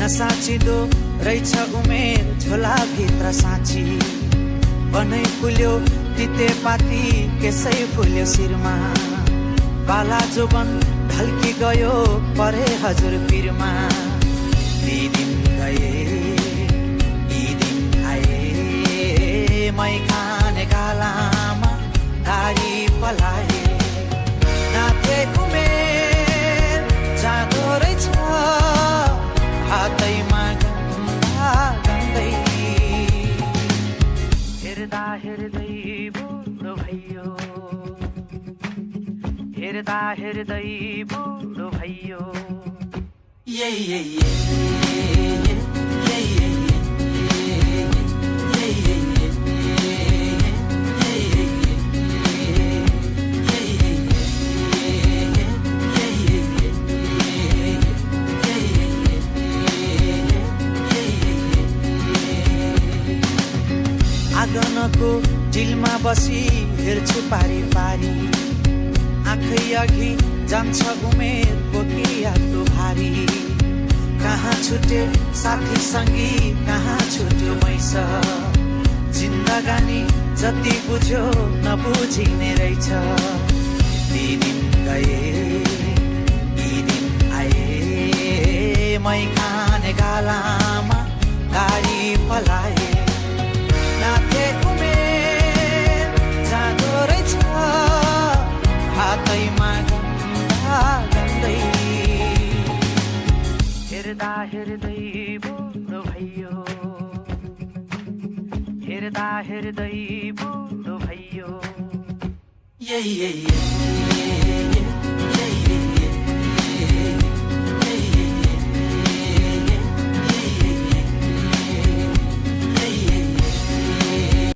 नसाचिँदो रहेछ उमेर झोलाभित्र साँची बनै फुल्यो तितेपाती केसै फुल्यो शिरमा बाला जोबन ढल्की गयो परे हजुर पिरमा ती दिन गए यी दिन आए मै खाने गालामा दारी पलाए नाथे उमेर जाँदो रहेछ हातैमा गन्दा गन्दै हेर्दा हेर्दै बुढो भयो हेर्दा हेर्दै बुढो भयो आँगनको डिलमा बसी हेर्छु पारी पारी आँखै अघि जान्छ उमेर बोकियाको भारी कहाँ छुटे साथी सङ्गी कहाँ छुट्यो मैस जिन्दगानी जति बुझ्यो नबुझिने रहेछ ती दिन गए यी दिन आए मै खाने गालामा गाडी पलाए नाथे उमेर जाँदो रहेछ हातैमा गन्दा गन्दै हेर्दा हेर्दै बुढो भयो हेर्दा हेर्दै बुढो भयो